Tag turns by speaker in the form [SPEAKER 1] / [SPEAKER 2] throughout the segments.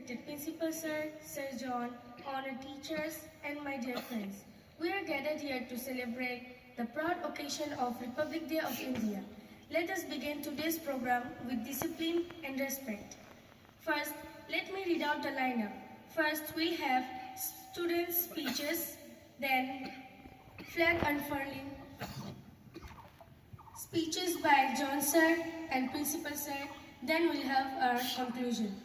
[SPEAKER 1] Principal Sir, Sir John, honored teachers, and my dear friends. We are gathered here to celebrate the proud occasion of Republic Day of India. Let us begin today's program with discipline and respect. First, let me read out the lineup. First, we have student speeches, then flag unfurling, speeches by John Sir and Principal Sir, then we'll have our conclusion.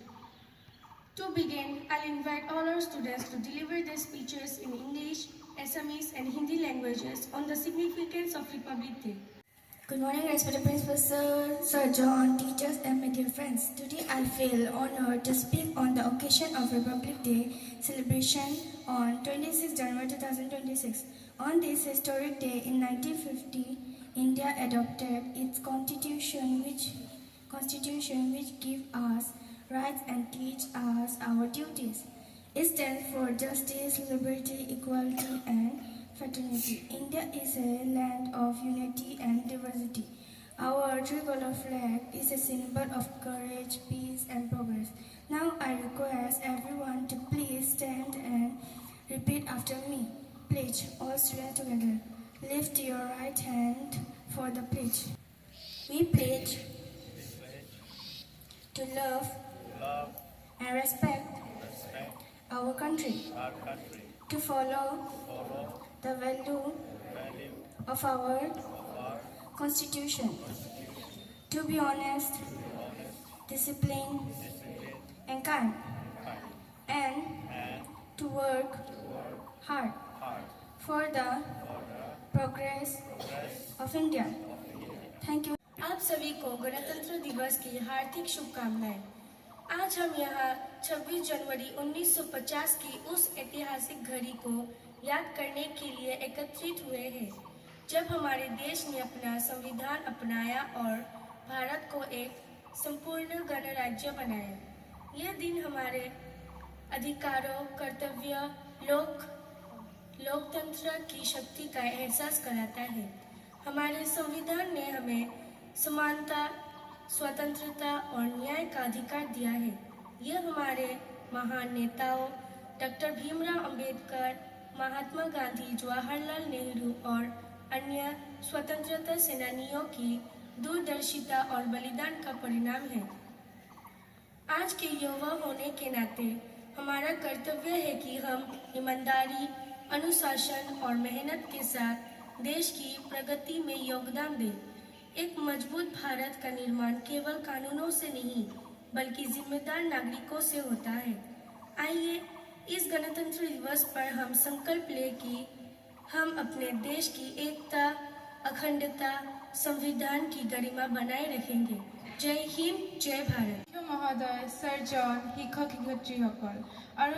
[SPEAKER 1] To begin, I'll invite all our students to deliver their speeches in English, Assamese and Hindi languages on the significance of Republic Day.
[SPEAKER 2] Good morning, respected Principal Sir, Sir John, teachers and my dear friends. Today I feel honored to speak on the occasion of Republic Day celebration on 26 January 2026. On this historic day in 1950, India adopted its constitution which gives us rights and teach us our duties. It stands for justice, liberty, equality and fraternity. India is a land of unity and diversity. Our tricolor flag is a symbol of courage, peace and progress. Now I request everyone to please stand and repeat after me. Pledge, all students together. Lift your right hand for the pledge. We pledge to love and respect our country, to follow the value of our constitution, to be honest, disciplined and kind, and to work hard for the progress of India. Thank you.
[SPEAKER 1] आप सभी को गणतंत्र दिवस की हार्दिक शुभकामनाएं। आज हम यहाँ 26 जनवरी 1950 की उस ऐतिहासिक घड़ी को याद करने के लिए एकत्रित हुए हैं, जब हमारे देश ने अपना संविधान अपनाया और भारत को एक संपूर्ण गणराज्य बनाया। यह दिन हमारे अधिकारों, कर्तव्य, लोकतंत्र की शक्ति का एहसास कराता है। हमारे संविधान ने हमें समानता, स्वतंत्रता और न्याय का अधिकार दिया है। यह हमारे महान नेताओं डॉक्टर भीमराव अंबेडकर, महात्मा गांधी, जवाहरलाल नेहरू और अन्य स्वतंत्रता सेनानियों की दूरदर्शिता और बलिदान का परिणाम है। आज के युवा होने के नाते हमारा कर्तव्य है कि हम ईमानदारी, अनुशासन और मेहनत के साथ देश की प्रगति में योगदान दें। एक मजबूत भारत का निर्माण केवल कानूनों से नहीं, बल्कि जिम्मेदार नागरिकों से होता है। आइए इस गणतंत्र दिवस पर हम संकल्प लें कि हम अपने देश की एकता, अखंडता, संविधान की गरिमा बनाए रखेंगे। जय हिंद, जय भारत।
[SPEAKER 3] মহোদয়, স্যার জন, শিক্ষক শিক্ষয়িত্ৰীসকল আৰু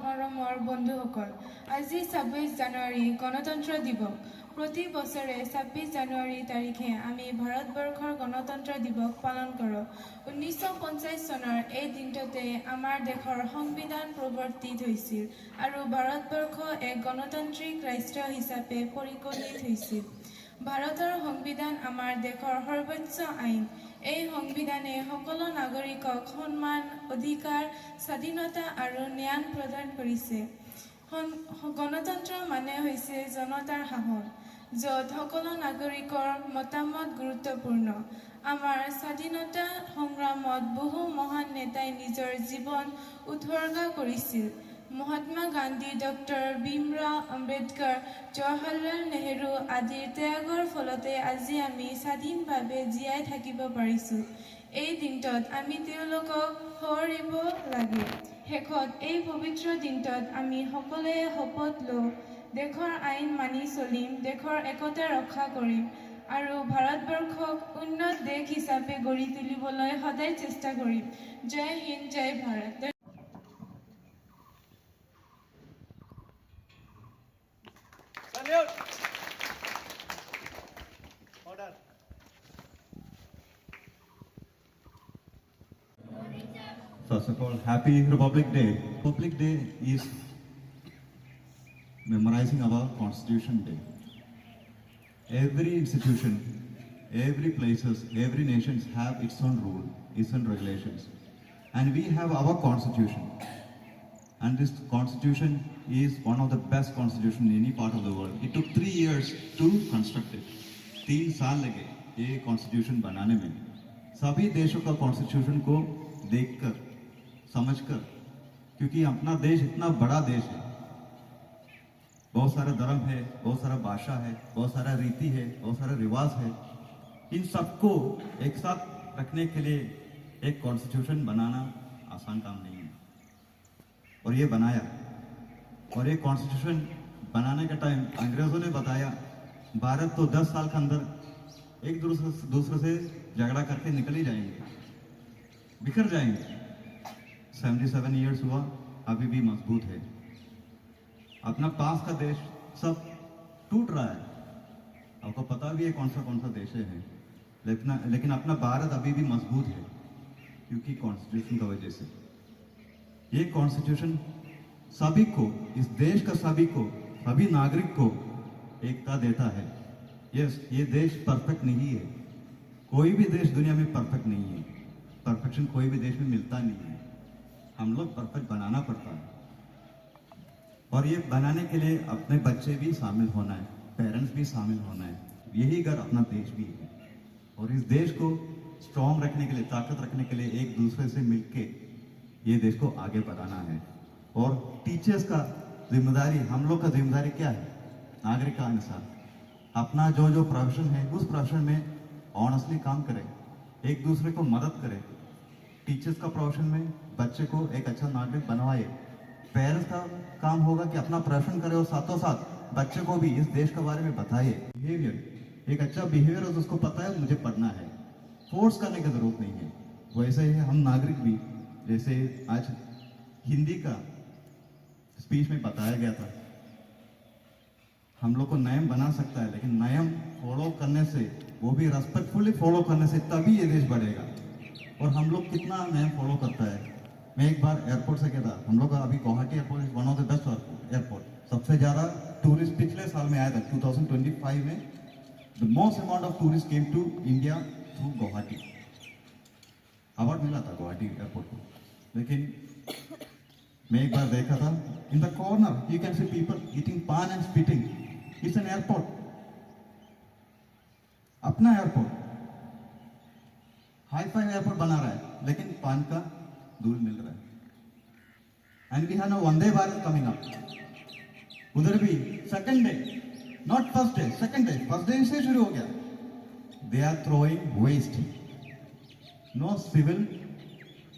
[SPEAKER 3] মৰমৰ বন্ধুসকল, আজি 26 জানুৱাৰী গণতন্ত্ৰ দিৱস। প্ৰতি বছৰে 26 জানুৱাৰী তাৰিখে আমি ভাৰতবৰ্ষৰ গণতন্ত্ৰ দিৱস পালন কৰোঁ। 1950 চনৰ এই দিনটোতে আমাৰ দেশৰ সংবিধান প্ৰৱৰ্তিত হৈছিল আৰু ভাৰতবৰ্ষ এক গণতান্ত্ৰিক ৰাষ্ট্ৰ হিচাপে পৰিগণিত হৈছিল। ভাৰতৰ সংবিধান আমাৰ দেশৰ সৰ্বোচ্চ আইন। এই সংবিধানে সকলো নাগৰিকক সন্মান, অধিকাৰ, স্বাধীনতা আৰু ন্যায় প্ৰদান কৰিছে। গণতন্ত্ৰ মানে হৈছে জনতাৰ সাহস, য'ত সকলো নাগৰিকৰ মতামত গুৰুত্বপূৰ্ণ। আমাৰ স্বাধীনতা সংগ্ৰামত বহু মহান নেতাই নিজৰ জীৱন উৎসৰ্গা কৰিছিল। মহাত্মা গান্ধী, ডক্টৰ ভীমৰাও আম্বেদকাৰ, জৱাহৰলাল নেহেৰু আদিৰ ত্যাগৰ ফলতে আজি আমি স্বাধীনভাৱে জীয়াই থাকিব পাৰিছোঁ। এই দিনটোত আমি তেওঁলোকক সোঁৱৰিব লাগে। শেষত এই পবিত্ৰ দিনটোত আমি সকলোৱে শপত লওঁ, দেশৰ আইন মানি চলিম, দেশৰ একতা ৰক্ষা কৰিম আৰু ভাৰতবৰ্ষক উন্নত দেশ হিচাপে গঢ়ি তুলিবলৈ সদায় চেষ্টা কৰিম। জয় হিন্দ, জয় Bharat.
[SPEAKER 4] Order. First of all, Happy Republic Day. Republic Day is memorizing our Constitution Day. Every institution, every places, every nations have its own rule, its own regulations. and we have our constitution. And this constitution is one of the best constitution in any part of the world. It took 3 years to construct it. 3 साल लगे ये constitution बनाने में. सभी देशों का constitution को देखकर, समझकर, क्योंकि अपना देश इतना बड़ा देश है, बहुत सारा धर्म है, बहुत सारा भाषा है, बहुत सारा रीति है, बहुत सारा रिवाज है. इन सबको एक साथ रखने के लिए एक कॉन्स्टिट्यूशन बनाना आसान काम नहीं है. और ये बनाया. और ये कॉन्स्टिट्यूशन बनाने का टाइम अंग्रेजों ने बताया, भारत तो 10 साल के अंदर एक दूसरे से झगड़ा करके निकल ही जाएंगे, बिखर जाएंगे. 77 इयर्स हुआ, अभी भी मजबूत है. अपना पास का देश सब टूट रहा है, आपको पता भी है कौन सा देश है, लेकिन अपना भारत अभी भी मजबूत है क्योंकि कॉन्स्टिट्यूशन की वजह से. ये कॉन्स्टिट्यूशन सभी को, इस देश का सभी को, सभी नागरिक को एकता देता है. ये देश परफेक्ट नहीं है. कोई भी देश दुनिया में परफेक्ट नहीं है. परफेक्शन कोई भी देश में मिलता नहीं है. हम लोग परफेक्ट बनाना पड़ता है. और ये बनाने के लिए अपने बच्चे भी शामिल होना है, पेरेंट्स भी शामिल होना है. यही घर अपना देश भी है. और इस देश को स्ट्रॉन्ग रखने के लिए, ताकत रखने के लिए एक दूसरे से मिलके ये देश को आगे बढ़ाना है. और टीचर्स का जिम्मेदारी, हम लोग का जिम्मेदारी क्या है? नागरिक का अनुसार अपना जो प्रोफेशन है उस प्रोफेशन में ऑनेस्टली काम करें, एक दूसरे को मदद करें. टीचर्स का प्रोफेशन में बच्चे को एक अच्छा नागरिक बनवाए. पेरेंट्स का काम होगा कि अपना प्रोफेशन करे और साथों साथ बच्चे को भी इस देश के बारे में बताइए. बिहेवियर, एक अच्छा बिहेवियर है, उसको पता है मुझे पढ़ना है, फोर्स करने की जरूरत नहीं है. वैसे ही हम नागरिक भी, जैसे आज हिंदी का स्पीच में बताया गया था, हम लोग को नियम बना सकता है, लेकिन नियम फॉलो करने से, वो भी रेस्पेक्टफुली फॉलो करने से तभी ये देश बढ़ेगा. और हम लोग कितना नियम फॉलो करता है. मैं एक बार एयरपोर्ट से गया था. हम लोग का अभी Guwahati airport is one of the best airport. सबसे ज़्यादा टूरिस्ट पिछले साल में आया था 2025 में. The most amount of tourist came to India through Guwahati. Award मिला था गुवाहाटी एयरपोर्ट को. लेकिन मैं एक बार देखा था, in the corner you can see people eating paan and spitting. It's an airport, अपना एयरपोर्ट, हाई फाई एयरपोर्ट बना रहा है, लेकिन पान का धूल मिल रहा है. And we have now Vande Bharat coming up. उधर भी second day, not first day, second day. First day से शुरू हो गया. They are throwing waste, no civil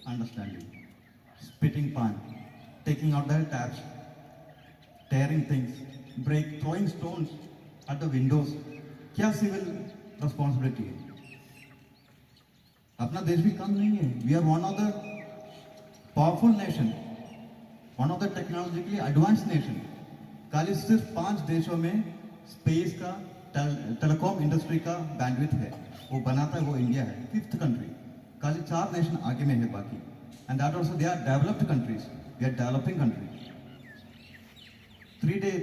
[SPEAKER 4] understanding, spitting paan, taking out their taps, tearing things, throwing stones at the windows. क्या civil responsibility है? अपना देश भी कम नहीं है. We are one of the powerful nation, one of the technologically advance nation. खाली सिर्फ 5 देशों में स्पेस का, टेलीकॉम इंडस्ट्री का बैंडविड्थ है, वो बनाता है, वो इंडिया है. 5th country. खाली 4 नेशन आगे में है बाकी. And that also they are developed countries. We are developing country.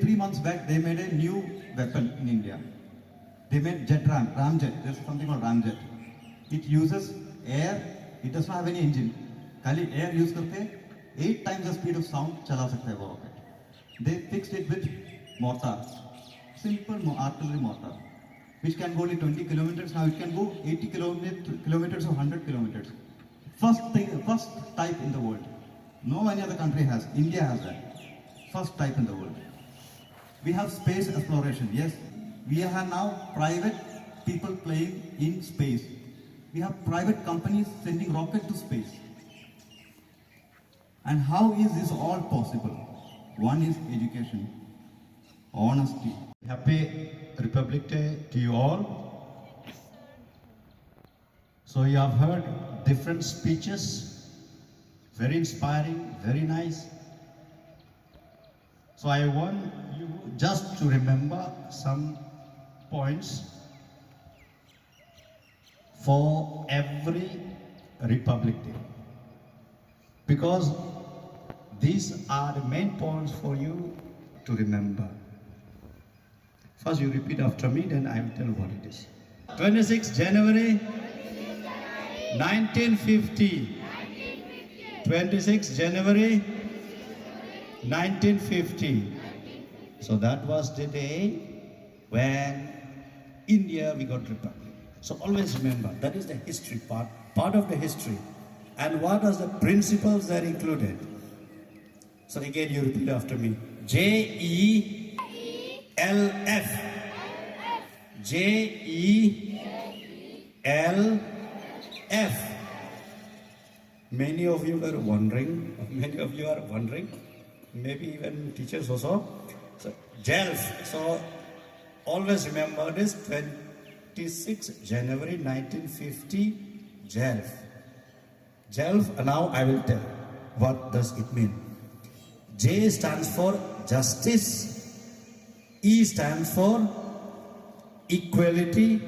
[SPEAKER 4] 3 months back, they made a new weapon in India. They made Ramjet. There's something called Ramjet. It uses air. It does not have any engine. खाली air use करके 8 times the speed of sound चला सकता है वो rocket. They fixed it with mortar, simple artillery mortar, which can go only 20 kilometers. Now it can go 80 kilometers or 100 kilometers. First type in the world. No any other country has. India has that. First type in the world. We have space exploration. Yes, we have now private people playing in space. We have private companies sending rocket to space. And how is this all possible? One is education, honesty.
[SPEAKER 5] Happy Republic Day to you all. So you have heard different speeches. Very inspiring, very nice. So I want you just to remember some points for every Republic Day, because these are the main points for you to remember. First you repeat after me, then I will tell what it is. 26 January 1950. 26 January 1950. So that was the day when India we got republic. So always remember that is the history part of the history. And what are the principles that are included? So again you repeat after me. JELF. JELF. Many of you are wondering, maybe even teachers also. So JELF. So always remember this 26 January 1950 JELF. JELF, now I will tell what does it mean. J stands for justice, E stands for equality,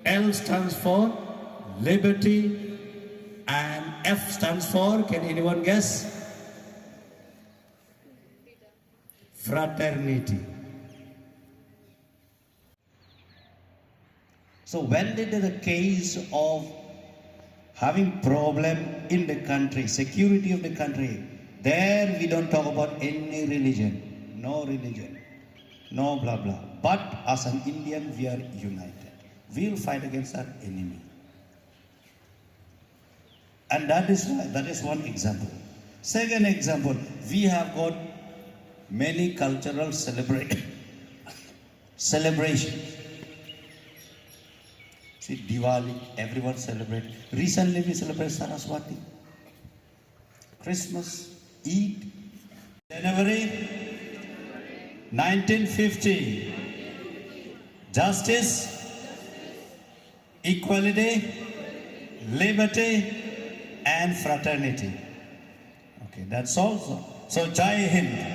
[SPEAKER 5] L stands for liberty, and F stands for, can anyone guess? Fraternity. So when did the case of having problem in the country, security of the country, there we don't talk about any religion, no blah blah. But as an Indian, we are united. We will fight against our enemy. And that is one example. Second example, we have got many cultural celebrations. See, Diwali, everyone celebrate. Recently we celebrate Saraswati. Christmas, Eid. January 1950. Justice, equality, liberty, and fraternity. Okay, that's all. So Jai Hind.